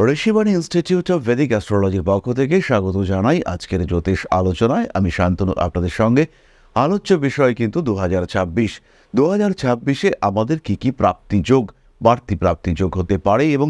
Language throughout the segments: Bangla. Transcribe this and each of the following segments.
ঋষিবাণী ইনস্টিটিউট অফ ভেদিক অ্যাস্ট্রোলজির পক্ষ থেকে স্বাগত জানাই আজকের জ্যোতিষ আলোচনায়। আমি শান্তনু আপনাদের সঙ্গে। আলোচ্য বিষয় কিন্তু 2026 আমাদের কি প্রাপ্তিযোগ, বাড়তি প্রাপ্তিযোগ হতে পারে, এবং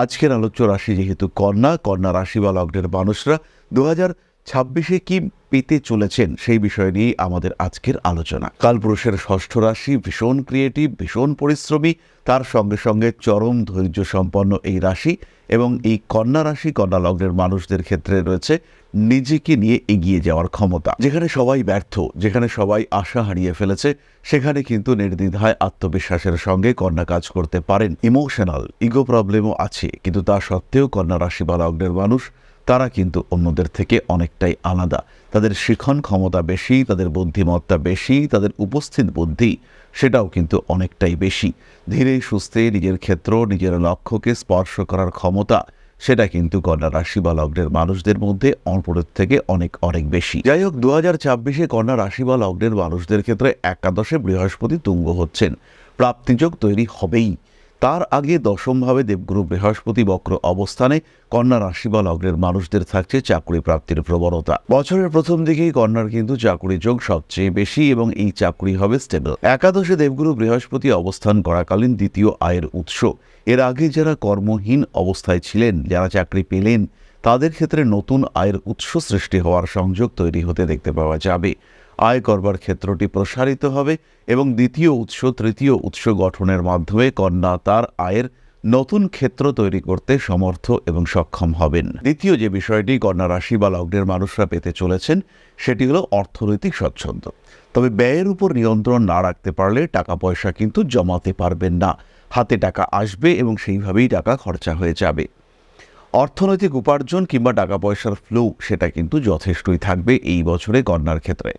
আজকের আলোচ্য রাশি যেহেতু কন্যা রাশি বা লগ্নের মানুষরা 2026 কি পেতে চলেছেন সেই বিষয় নিয়ে আমাদের আজকের আলোচনা। কালপুরুষের ষষ্ঠ রাশি, ভীষণ ক্রিয়েটিভ, ভীষণ পরিশ্রমী, তার সঙ্গে সঙ্গে চরম ধৈর্য সম্পন্ন এই রাশি, এবং এই কন্যা রাশি কন্যা লগ্নের মানুষদের ক্ষেত্রে রয়েছে নিজেকে নিয়ে এগিয়ে যাওয়ার ক্ষমতা। যেখানে সবাই ব্যর্থ, যেখানে সবাই আশা হারিয়ে ফেলেছে, সেখানে কিন্তু নির্দ্বিধায় আত্মবিশ্বাসের সঙ্গে কন্যা কাজ করতে পারেন। ইমোশনাল ইগো প্রবলেমও আছে, কিন্তু তা সত্ত্বেও কন্যা রাশি বা লগ্নের মানুষ তারা কিন্তু অন্যদের থেকে অনেকটাই আলাদা। তাদের শিখন ক্ষমতা বেশি, তাদের বুদ্ধিমত্তা বেশি, তাদের উপস্থিত বুদ্ধি সেটাও কিন্তু অনেকটাই বেশি। ধীরে সুস্থে নিজের ক্ষেত্র, নিজের লক্ষ্যকে স্পর্শ করার ক্ষমতা সেটা কিন্তু কন্যা রাশি বা লগ্নের মানুষদের মধ্যে অপরের থেকে অনেক অনেক বেশি। যাই হোক, 2026 কন্যা রাশি বা লগ্নের মানুষদের ক্ষেত্রে একাদশে বৃহস্পতি তুঙ্গ হচ্ছেন, প্রাপ্তিযোগ তৈরি হবেই। তার আগে দশমভাবে দেবগুরু বৃহস্পতি বক্র অবস্থানে কন্যা রাশি বা লগ্নের মানুষদের থাকছে চাকরি প্রাপ্তির প্রবণতা। বছরের প্রথম দিকেই কন্যার কিন্তু চাকরি যোগ সবচেয়ে বেশি, এবং এই চাকরি হবে স্টেবল। একাদশে দেবগুরু বৃহস্পতি অবস্থান করাকালীন দ্বিতীয় আয়ের উৎস। এর আগে যারা কর্মহীন অবস্থায় ছিলেন, যারা চাকরি পেলেন, তাদের ক্ষেত্রে নতুন আয়ের উৎস সৃষ্টি হওয়ার সংযোগ তৈরি হতে দেখতে পাওয়া যাবে। আয় করবার ক্ষেত্রটি প্রসারিত হবে, এবং দ্বিতীয় উৎস, তৃতীয় উৎস গঠনের মাধ্যমে কন্যা তার আয়ের নতুন ক্ষেত্র তৈরি করতে সমর্থ এবং সক্ষম হবেন। দ্বিতীয় যে বিষয়টি কন্যা রাশি বা লগ্নের মানুষরা পেতে চলেছেন, সেটি হলো অর্থনৈতিক স্বচ্ছন্দ। তবে ব্যয়ের উপর নিয়ন্ত্রণ না রাখতে পারলে টাকা পয়সা কিন্তু জমাতে পারবেন না। হাতে টাকা আসবে এবং সেইভাবেই টাকা খরচা হয়ে যাবে। অর্থনৈতিক উপার্জন কিংবা টাকা পয়সার ফ্লো সেটা কিন্তু যথেষ্টই থাকবে এই বছরে কন্যার ক্ষেত্রে।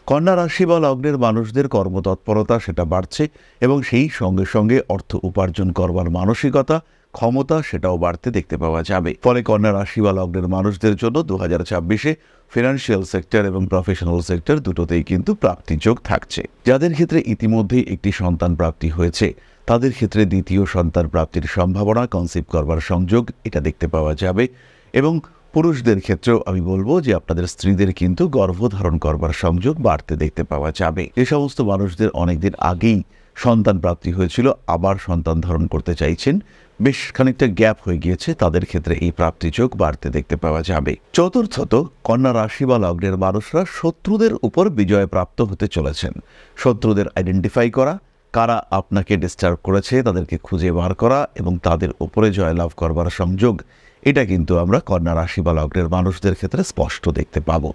কন্যা রাশি বা লগ্নের মানুষদের কর্মতৎপরতা সেটা বাড়ছে, এবং সেই সঙ্গে সঙ্গে অর্থ উপার্জন করবার মানসিকতা, ক্ষমতা সেটাও বাড়তে দেখতে পাওয়া যাবে। ফলে কন্যা রাশি বা লগ্নের মানুষদের জন্য 2026 ফিনান্সিয়াল সেক্টর এবং প্রফেশনাল সেক্টর দুটোতেই কিন্তু প্রাপ্তিযোগ থাকছে। যাদের ক্ষেত্রে ইতিমধ্যেই একটি সন্তান প্রাপ্তি হয়েছে, তাদের ক্ষেত্রে দ্বিতীয় সন্তান প্রাপ্তির সম্ভাবনা, কনসিভ করবার সংযোগ এটা দেখতে পাওয়া যাবে। এবং পুরুষদের ক্ষেত্রেও আমি বলবো যে আপনাদের স্ত্রীদের কিন্তু গর্ভধারণ করবার সংযোগ বাড়তে দেখতে পাওয়া যাবে। যে সমস্ত মানুষদের অনেকদিন আগেই সন্তান প্রাপ্তি হয়েছিল, আবার সন্তান ধারণ করতে চাইছেন, বেশ খানিকটা গ্যাপ হয়ে গিয়েছে, তাদের ক্ষেত্রে এই প্রাপ্তিযোগ বাড়তে দেখতে পাওয়া যাবে। চতুর্থত, কন্যা রাশি বা লগ্নের মানুষরা শত্রুদের উপর বিজয় প্রাপ্ত হতে চলেছেন। শত্রুদের আইডেন্টিফাই করা, কারা আপনাকে ডিস্টার্ব করেছে তাদেরকে খুঁজে বার করা এবং তাদের উপরে জয়লাভ করবার সংযোগ, এটা কিন্তু আমরা কন্যা রাশি বা লগ্নের মানুষদের ক্ষেত্রে স্পষ্ট দেখতে পাবো।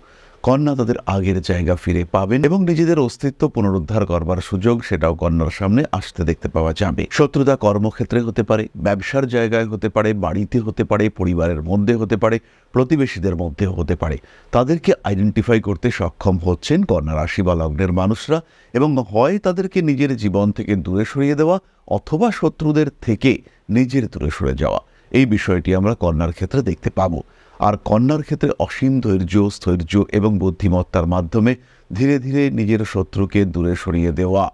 কন্যা তাদের আগের জায়গা ফিরে পাবেন, এবং নিজেদের অস্তিত্ব পুনরুদ্ধার করবার সুযোগ সেটাও কন্যার সামনে আসতে দেখতে পাওয়া যাবে। শত্রুতা কর্মক্ষেত্রে হতে পারে, ব্যবসার জায়গায় হতে পারে, বাড়িতে হতে পারে, পরিবারের মধ্যে হতে পারে, প্রতিবেশীদের মধ্যেও হতে পারে। তাদেরকে আইডেন্টিফাই করতে সক্ষম হচ্ছেন কন্যা রাশি বা লগ্নের মানুষরা, এবং হয় তাদেরকে নিজের জীবন থেকে দূরে সরিয়ে দেওয়া, অথবা শত্রুদের থেকে নিজের দূরে সরে যাওয়া, এই বিষয়টি আমরা কন্যার ক্ষেত্রে দেখতে পাবো। আর কন্যার ক্ষেত্রে অসীম ধৈর্য, স্থৈর্য এবং বুদ্ধিমত্তার মাধ্যমে ধীরে ধীরে নিজের শত্রুকে দূরে সরিয়ে দেওয়া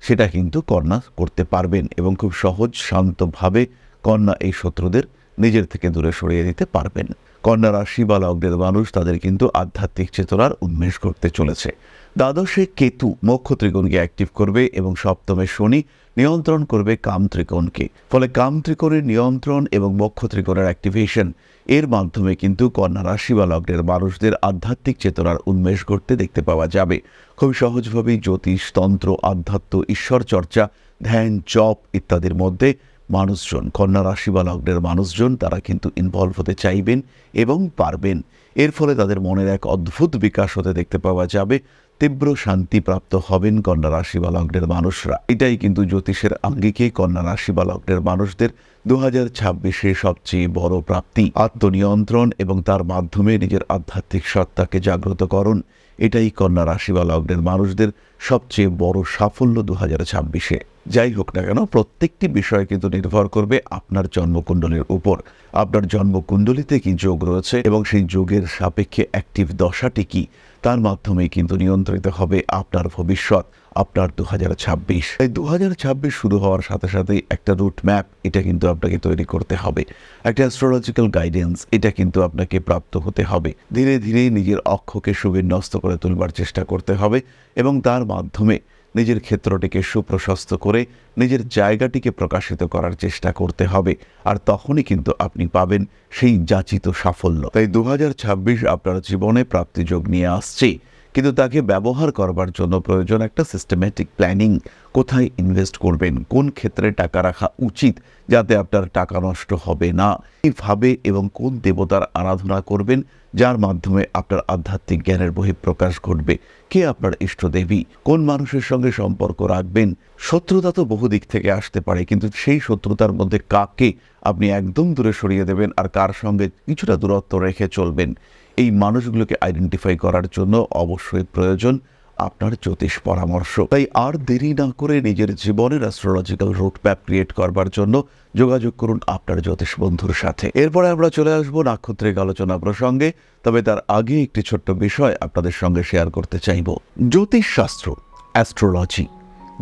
সেটা কিন্তু কন্যা করতে পারবেন, এবং খুব সহজ শান্তভাবে কন্যা এই শত্রুদের নিজের থেকে দূরে সরিয়ে দিতে পারবেন। কন্যা রাশি বা লগ্নের মানুষ তাদের কিন্তু আধ্যাত্মিক চেতনার উন্মেষ করতে চলেছে। দ্বাদশে কেতু মোক্ষ ত্রিকোণকে অ্যাক্টিভ করবে, এবং সপ্তমে শনি নিয়ন্ত্রণ করবে কাম ত্রিকোণকে। ফলে কাম ত্রিকোণের নিয়ন্ত্রণ এবং মোক্ষ ত্রিকোণের অ্যাক্টিভেশন এর মাধ্যমে কিন্তু কন্যা রাশি বা লগ্নের মানুষদের আধ্যাত্মিক চেতনার উন্মেষ করতে দেখতে পাওয়া যাবে। খুব সহজভাবেই জ্যোতিষ, তন্ত্র, আধ্যাত্ম, ঈশ্বর চর্চা, ধ্যান, জপ ইত্যাদির মধ্যে মানুষজন, কন্যা রাশি বা লগ্নের মানুষজন তারা কিন্তু ইনভলভ হতে চাইবেন এবং পারবেন। এর ফলে তাদের মনের এক অদ্ভুত বিকাশ হতে দেখতে পাওয়া যাবে। তীব্র শান্তি প্রাপ্ত হবেন কন্যা রাশি বা লগ্নের মানুষরা। এটাই কিন্তু জ্যোতিষের আঙ্গিকে কন্যা রাশি বা লগ্নের মানুষদের 2026 সবচেয়ে বড় প্রাপ্তি। আত্মনিয়ন্ত্রণ এবং তার মাধ্যমে নিজের আধ্যাত্মিক সত্তাকে জাগ্রতকরণ, এটাই কন্যা রাশি বা লগ্নের মানুষদের সবচেয়ে বড় সাফল্য 2026। যাই হোক না কেন, প্রত্যেকটি বিষয় কিন্তু নির্ভর করবে আপনার জন্মকুণ্ডলীর উপর। আপনার জন্মকুণ্ডলিতে কি যোগ রয়েছে এবং সেই যোগের সাপেক্ষে অ্যাক্টিভ দশাটি কি, তার মাধ্যমেই কিন্তু নিয়ন্ত্রিত হবে আপনার ভবিষ্যৎ। আপনার 2026। এই 2026 শুরু হওয়ার সাথে সাথে একটা রুট ম্যাপ এটা কিন্তু আপনাকে তৈরি করতে হবে, একটা অ্যাস্ট্রোলজিক্যাল গাইডেন্স এটা কিন্তু আপনাকে প্রাপ্ত হতে হবে। ধীরে ধীরে নিজের অক্ষকে সুবিন্যস্ত করে তুলবার চেষ্টা করতে হবে এবং তার মাধ্যমে নিজের ক্ষেত্রটিকে সুপ্রশস্ত করে নিজের জায়গাটিকে প্রকাশিত করার চেষ্টা করতে হবে। আর তখনই কিন্তু আপনি পাবেন সেই যাচিত সাফল্য। তাই 2026 আপনার জীবনে প্রাপ্তিযোগ নিয়ে আসছে, কিন্তু তাকে ব্যবহার করবার জন্য প্রয়োজন একটা সিস্টেমেটিক প্ল্যানিং। কোথায় ইনভেস্ট করবেন, কোন ক্ষেত্রে টাকা রাখা উচিত যাতে আপনার টাকা নষ্ট হবে না, কিভাবে এবং কোন দেবতার আরাধনা করবেন যার মাধ্যমে আপনার আধ্যাত্মিক জ্ঞানের বহিঃপ্রকাশ ঘটবে, কে আপনার ইষ্টদেবী, কোন মানুষের সঙ্গে সম্পর্ক রাখবেন। শত্রুতা তো বহু দিক থেকে আসতে পারে, কিন্তু সেই শত্রুতার মধ্যে কাকে আপনি একদম দূরে সরিয়ে দেবেন আর কার সঙ্গে কিছুটা দূরত্ব রেখে চলবেন, এই মানুষগুলোকে আইডেন্টিফাই করার জন্য অবশ্যই প্রয়োজন আপনার জ্যোতিষ পরামর্শ। তাই আর দেরি না করে নিজের জীবনের অ্যাস্ট্রোলজিক্যাল রুট ম্যাপ ক্রিয়েট করবার জন্য যোগাযোগ করুন আপনার জ্যোতিষ বন্ধুর সাথে। এরপরে আমরা চলে আসবো নাক্ষত্রিক আলোচনা প্রসঙ্গে, তবে তার আগে একটি ছোট্ট বিষয় আপনাদের সঙ্গে শেয়ার করতে চাইব। জ্যোতিষশাস্ত্র, অ্যাস্ট্রোলজি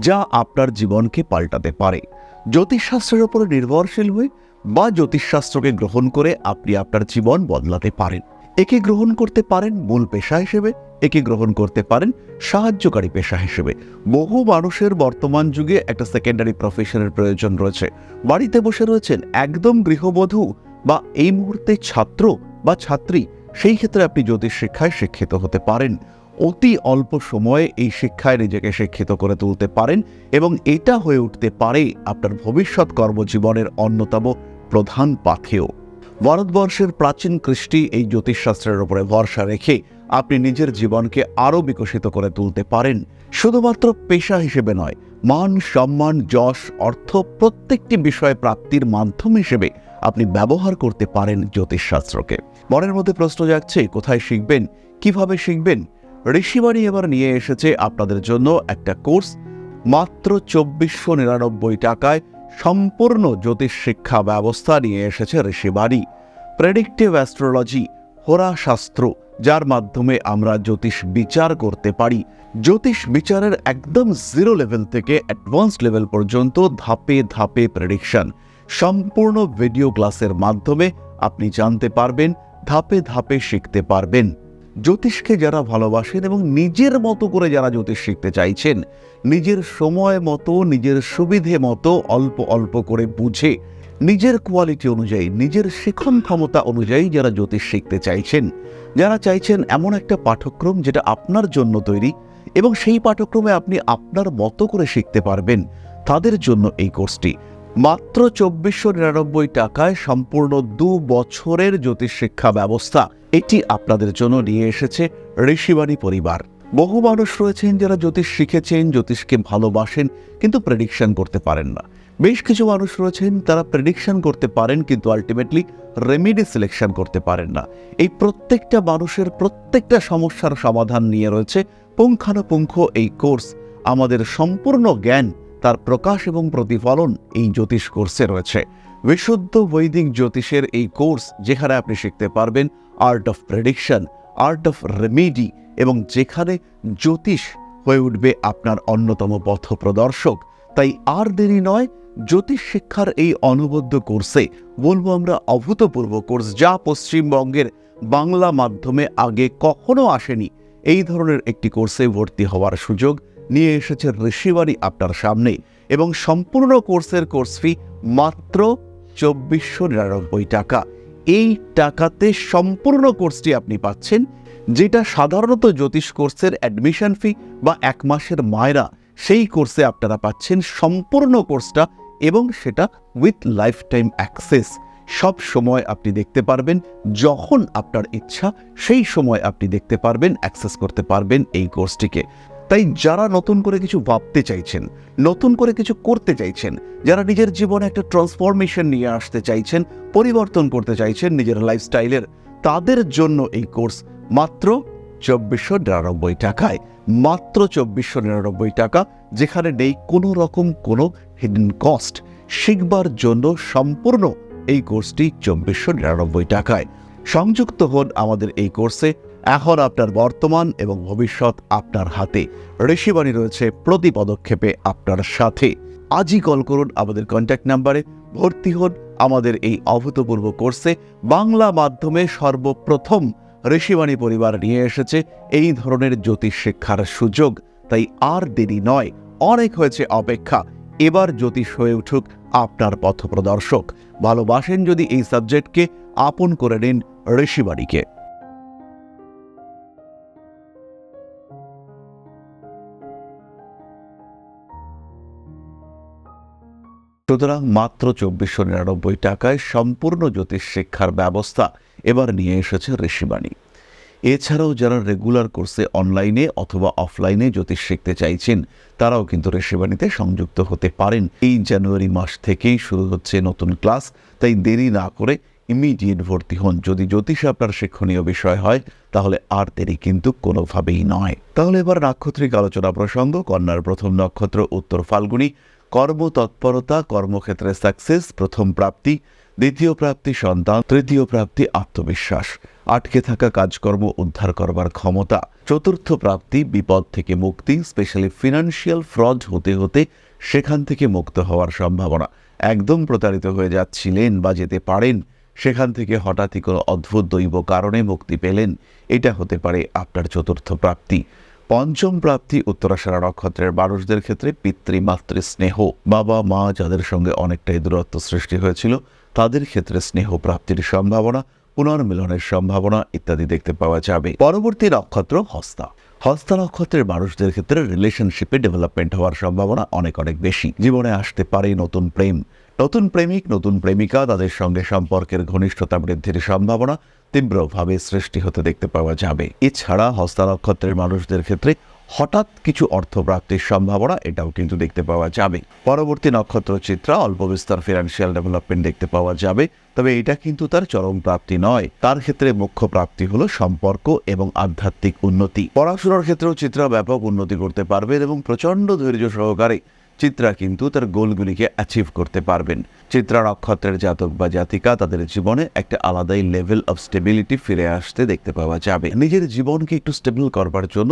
যা আপনার জীবনকে পাল্টাতে পারে। জ্যোতিষশাস্ত্রের উপর নির্ভরশীল হয়ে বা জ্যোতিষশাস্ত্রকে গ্রহণ করে আপনি আপনার জীবন বদলাতে পারেন। একে গ্রহণ করতে পারেন মূল পেশা হিসেবে, একে গ্রহণ করতে পারেন সাহায্যকারী পেশা হিসেবে। বহু মানুষের বর্তমান যুগে একটা সেকেন্ডারি প্রফেশনের প্রয়োজন রয়েছে। বাড়িতে বসে রয়েছেন একদম গৃহবধূ বা এই মুহূর্তে ছাত্র বা ছাত্রী, সেই ক্ষেত্রে আপনি জ্যোতিষ শিক্ষায় শিক্ষিত হতে পারেন। অতি অল্প সময়ে এই শিক্ষায় নিজেকে শিক্ষিত করে তুলতে পারেন এবং এটা হয়ে উঠতে পারে আপনার ভবিষ্যৎ কর্মজীবনের অন্যতম প্রধান পাথেয়। ভারতবর্ষের প্রাচীন কৃষ্টি এই জ্যোতিষশাস্ত্রের উপরে ভরসা রেখে আপনি নিজের জীবনকে আরও বিকশিত করে তুলতে পারেন। শুধুমাত্র পেশা হিসেবে নয়, মান সম্মান যশ অর্থ প্রত্যেকটি বিষয় প্রাপ্তির মাধ্যম হিসেবে আপনি ব্যবহার করতে পারেন জ্যোতিষশাস্ত্রকে। মনের মধ্যে প্রশ্ন জাগছে, কোথায় শিখবেন, কিভাবে শিখবেন? ঋষিবাণী এবার নিয়ে এসেছে আপনাদের জন্য একটা কোর্স। মাত্র 2499 টাকায় সম্পূর্ণ জ্যোতিষ শিক্ষা ব্যবস্থা নিয়ে এসেছে ঋষিবাণী। প্রেডিক্টিভ অ্যাস্ট্রোলজি, হোরাশাস্ত্র, যার মাধ্যমে আমরা জ্যোতিষ বিচার করতে পারি। জ্যোতিষ বিচারের একদম জিরো লেভেল থেকে অ্যাডভান্স লেভেল পর্যন্ত ধাপে ধাপে প্রেডিকশন, সম্পূর্ণ ভিডিও ক্লাসের মাধ্যমে আপনি জানতে পারবেন, ধাপে ধাপে শিখতে পারবেন। জ্যোতিষকে যারা ভালোবাসেন এবং নিজের মতো করে যারা জ্যোতিষ শিখতে চাইছেন, নিজের সময় মতো নিজের সুবিধে মতো অল্প অল্প করে বুঝে নিজের কোয়ালিটি অনুযায়ী নিজের শিখন ক্ষমতা অনুযায়ী যারা জ্যোতিষ শিখতে চাইছেন, যারা চাইছেন এমন একটা পাঠ্যক্রম যেটা আপনার জন্য তৈরি এবং সেই পাঠ্যক্রমে আপনি আপনার মতো করে শিখতে পারবেন, তাদের জন্য এই কোর্সটি। মাত্র 2499 টাকায় সম্পূর্ণ 2 বছরের জ্যোতিষ শিক্ষা ব্যবস্থা এটি আপনাদের জন্য নিয়ে এসেছে ঋষিবাণী পরিবার। বহু মানুষ রয়েছেন যারা জ্যোতিষ শিখেছেন, জ্যোতিষকে ভালোবাসেন, কিন্তু প্রেডিকশন করতে পারেন না। বেশ কিছু মানুষ রয়েছেন তারা প্রেডিকশন করতে পারেন কিন্তু আলটিমেটলি রেমেডি সিলেকশন করতে পারেন না। এই প্রত্যেকটা মানুষের প্রত্যেকটা সমস্যার সমাধান নিয়ে রয়েছে পুঙ্খানুপুঙ্খ এই কোর্স। আমাদের সম্পূর্ণ জ্ঞান, তার প্রকাশ এবং প্রতিফলন এই জ্যোতিষ কোর্সে রয়েছে। বিশুদ্ধ বৈদিক জ্যোতিষের এই কোর্স, যেখানে আপনি শিখতে পারবেন art of prediction, art of remedy, এবং যেখানে জ্যোতিষ হয়ে উঠবে আপনার অন্যতম পথ প্রদর্শক। তাই আর দেরি নয়, জ্যোতিষ শিক্ষার এই অনবদ্য কোর্সে, বলবো আমরা অভূতপূর্ব কোর্স, যা পশ্চিমবঙ্গের বাংলা মাধ্যমে আগে কখনো আসেনি, এই ধরনের একটি কোর্সে ভর্তি হওয়ার সুযোগ নিয়ে এসেছে ঋষিবাণী আপনার সামনে। এবং সম্পূর্ণ কোর্সের কোর্স ফি মাত্র 2499 টাকা। এই টাকাতে সম্পূর্ণ কোর্সটি আপনি পাচ্ছেন, যেটা সাধারণত জ্যোতিষ কোর্সের অ্যাডমিশন ফি বা 1 মাসের মায়রা, সেই কোর্সে আপনারা পাচ্ছেন সম্পূর্ণ কোর্সটা, এবং সেটা উইথ লাইফ টাইম অ্যাক্সেস। সব সময় আপনি দেখতে পারবেন, যখন আপনার ইচ্ছা সেই সময় আপনি দেখতে পারবেন, অ্যাক্সেস করতে পারবেন এই কোর্সটিকে। তাই যারা নতুন করে কিছু ভাবতে চাইছেন, নতুন করে কিছু করতে চাইছেন, যারা নিজের জীবনে একটা ট্রান্সফরমেশন নিয়ে আসতে চাইছেন, পরিবর্তন করতে চাইছেন নিজের লাইফস্টাইলের, তাদের জন্য এই কোর্স মাত্র 2499 টাকায়। মাত্র 2499 টাকা, যেখানে নেই কোনো রকম কোনো হিডেন কস্ট। শিখবার জন্য সম্পূর্ণ এই কোর্সটি 2499 টাকায়। সংযুক্ত হন আমাদের এই কোর্সে এখন আপনার বর্তমান এবং ভবিষ্যৎ আপনার হাতে। ঋষিবাণী রয়েছে প্রতি পদক্ষেপে আপনার সাথে। আজই কল করুন আমাদের কন্ট্যাক্ট নাম্বারে, ভর্তি হন আমাদের এই অভূতপূর্ব কোর্সে। বাংলা মাধ্যমে সর্বপ্রথম ঋষিবাণী পরিবার নিয়ে এসেছে এই ধরনের জ্যোতিষ শিক্ষার সুযোগ। তাই আর দেরি নয়, অনেক হয়েছে অপেক্ষা। এবার জ্যোতিষ হয়ে উঠুক আপনার পথপ্রদর্শক। ভালোবাসেন যদি এই সাবজেক্টকে, আপন করে নিন ঋষিবাণীকে। সুতরাং মাত্র 2499 টাকায় সম্পূর্ণ জ্যোতিষ শিক্ষার ব্যবস্থা এবার নিয়ে এসেছে ঋষিবাণী। এছাড়াও যারা রেগুলার কোর্সে অনলাইনে অথবা অফলাইনে জ্যোতিষ শিখতে চাইছেন, তারাও কিন্তু ঋষিবাণীতে সংযুক্ত হতে পারেন। এই জানুয়ারি মাস থেকেই শুরু হচ্ছে নতুন ক্লাস, তাই দেরি না করে ইমিডিয়েট ভর্তি হন। যদি জ্যোতিষ আপনার শিক্ষণীয় বিষয় হয়, তাহলে আর দেরি কিন্তু কোনোভাবেই নয়। তাহলে এবার নাক্ষত্রিক আলোচনা প্রসঙ্গ। কন্যার প্রথম নক্ষত্র উত্তর ফাল্গুনী। কর্মতৎপরতা, কর্মক্ষেত্রে সাকসেস, প্রথম প্রাপ্তি, দ্বিতীয় প্রাপ্তি সন্তান, তৃতীয় প্রাপ্তি আত্মবিশ্বাস, আটকে থাকা কাজকর্ম উদ্ধার করবার ক্ষমতা, চতুর্থ প্রাপ্তি বিপদ থেকে মুক্তি, স্পেশালি ফিনান্সিয়াল ফ্রড হতে হতে সেখান থেকে মুক্ত হওয়ার সম্ভাবনা। একদম প্রতারিত হয়ে যাচ্ছিলেন বা যেতে পারেন, সেখান থেকে হঠাৎই কোনো অদ্ভুত দৈব কারণে মুক্তি পেলেন, এটা হতে পারে আপনার চতুর্থ প্রাপ্তি। পঞ্চম প্রাপ্তি উত্তরাষাঢ়া নক্ষত্রের মানুষদের ক্ষেত্রে পিতৃমাতৃ স্নেহ, বাবা মা যাদের সঙ্গে অনেকটাই দূরত্ব সৃষ্টি হয়েছিল, তাদের ক্ষেত্রে স্নেহ প্রাপ্তির সম্ভাবনা, পুনর্মিলনের সম্ভাবনা ইত্যাদি দেখতে পাওয়া যাবে। পরবর্তী নক্ষত্র হস্তা। হস্তা নক্ষত্রের মানুষদের ক্ষেত্রে রিলেশনশিপে ডেভেলপমেন্ট হওয়ার সম্ভাবনা অনেক অনেক বেশি। জীবনে আসতে পারে নতুন প্রেম, নতুন প্রেমিক, নতুন প্রেমিকা, তাদের সঙ্গে সম্পর্কের ঘনিষ্ঠতা বৃদ্ধির সম্ভাবনা তীব্রভাবে সৃষ্টি হতে দেখতে পাওয়া যাবে। এছাড়া হস্তা নক্ষত্রের মানুষদের ক্ষেত্রে হঠাৎ কিছু অর্থপ্রাপ্তির সম্ভাবনা এটাও কিন্তু দেখতে পাওয়া যাবে। পরবর্তী নক্ষত্র চিত্রা। অল্প বিস্তর ফিনান্সিয়াল ডেভেলপমেন্ট দেখতে পাওয়া যাবে, তবে এটা কিন্তু তার চরম প্রাপ্তি নয়। তার ক্ষেত্রে মুখ্য প্রাপ্তি হলো সম্পর্ক এবং আধ্যাত্মিক উন্নতি। পড়াশোনার ক্ষেত্রেও চিত্রা ব্যাপক উন্নতি করতে পারবেন এবং প্রচণ্ড ধৈর্য সহকারে চিত্রা কিন্তু তার গোলগুলিকে অ্যাচিভ করতে পারবেন। চিত্রা নক্ষত্রের জাতক বা জাতিকা, তাদের জীবনে একটা আলাদাই লেভেল অফ স্টেবিলিটি ফিরে আসতে দেখতে পাওয়া যাবে। নিজের জীবনকে একটু স্টেবল করবার জন্য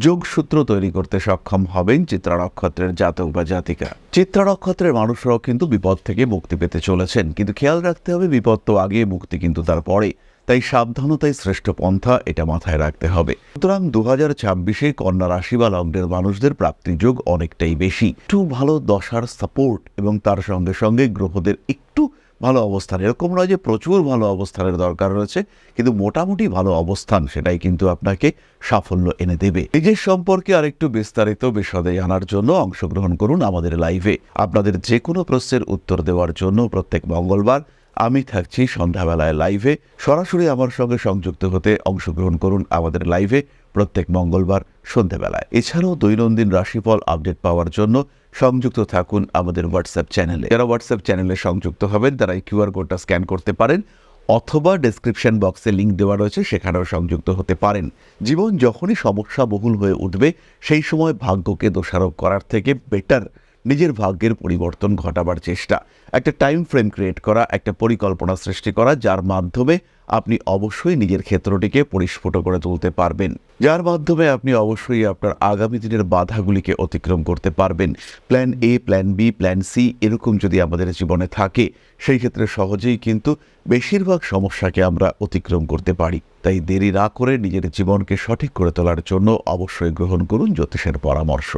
যোগসূত্র তৈরি করতে সক্ষম হবেন চিত্রা নক্ষত্রের জাতক বা জাতিকা। চিত্রা নক্ষত্রের মানুষরাও কিন্তু বিপদ থেকে মুক্তি পেতে চলেছেন, কিন্তু খেয়াল রাখতে হবে বিপদ তো আগে, মুক্তি কিন্তু তারপরে। তাই সাবধানতাই শ্রেষ্ঠ পন্থা, এটা মাথায় রাখতে হবে। সুতরাং 2026-এ কন্যা রাশি বা লগ্নের মানুষদের প্রাপ্তিযোগ অনেকটাই বেশি। একটু ভালো দশার সাপোর্ট এবং তার সঙ্গে সঙ্গে গ্রহদের একটু ভালো অবস্থান, এরকম নয় যে প্রচুর ভালো অবস্থানের দরকার রয়েছে, কিন্তু মোটামুটি ভালো অবস্থান, সেটাই কিন্তু আপনাকে সাফল্য এনে দেবে। নিজের সম্পর্কে আরেকটু বিস্তারিত বিশদে জানার জন্য অংশগ্রহণ করুন আমাদের লাইভে। আপনাদের যে কোনো প্রশ্নের উত্তর দেওয়ার জন্য প্রত্যেক মঙ্গলবার আমি থাকছি সন্ধ্যাবেলায় লাইভে। সরাসরি আমার সঙ্গে সংযুক্ত হতে অংশগ্রহণ করুন আমাদের লাইভে প্রত্যেক মঙ্গলবার সন্ধ্যাবেলায়। এছাড়াও দৈনন্দিন রাশিফল আপডেট পাওয়ার জন্য সংযুক্ত থাকুন আমাদের হোয়াটসঅ্যাপ চ্যানেলে। যারা হোয়াটসঅ্যাপ চ্যানেলে সংযুক্ত হবেন তারা এই কিউআর কোডটা স্ক্যান করতে পারেন, অথবা ডেসক্রিপশন বক্সে লিঙ্ক দেওয়া রয়েছে, সেখানেও সংযুক্ত হতে পারেন। জীবন যখনই সমস্যা বহুল হয়ে উঠবে, সেই সময় ভাগ্যকে দোষারোপ করার থেকে বেটার নিজের ভাগ্যের পরিবর্তন ঘটাবার চেষ্টা, একটা টাইম ফ্রেম ক্রিয়েট করা, একটা পরিকল্পনা সৃষ্টি করা, যার মাধ্যমে আপনি অবশ্যই নিজের ক্ষেত্রটিকে পরিস্ফুট করে তুলতে পারবেন, যার মাধ্যমে আপনি অবশ্যই আপনার আগামী দিনের বাধাগুলিকে অতিক্রম করতে পারবেন। Plan A, plan B, plan C এরকম যদি আমাদের জীবনে থাকে, সেই ক্ষেত্রে সহজেই কিন্তু বেশিরভাগ সমস্যাকে আমরা অতিক্রম করতে পারি। তাই দেরি না করে নিজের জীবনকে সঠিক করে তোলার জন্য অবশ্যই গ্রহণ করুন জ্যোতিষের পরামর্শ।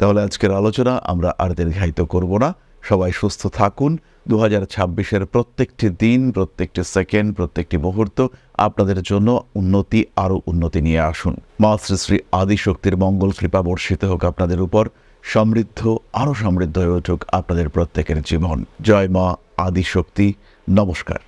তাহলে আজকের আলোচনা আমরা আর দীর্ঘায়িত করব না। সবাই সুস্থ থাকুন। 2026-এর প্রত্যেকটি দিন, প্রত্যেকটি সেকেন্ড, প্রত্যেকটি মুহূর্ত আপনাদের জন্য উন্নতি, আরও উন্নতি নিয়ে আসুন। মা শ্রী শ্রী আদিশক্তির মঙ্গল কৃপা বর্ষিত হোক আপনাদের উপর। সমৃদ্ধ, আরও সমৃদ্ধ হয়ে উঠুক আপনাদের প্রত্যেকের জীবন। জয় মা আদিশক্তি। নমস্কার।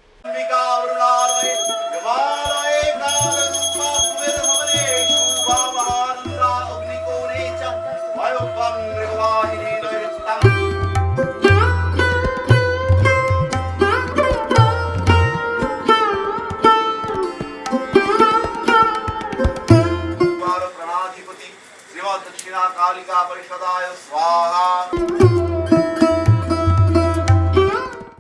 दक्षिणा कालिका परिषदाय स्वाहा।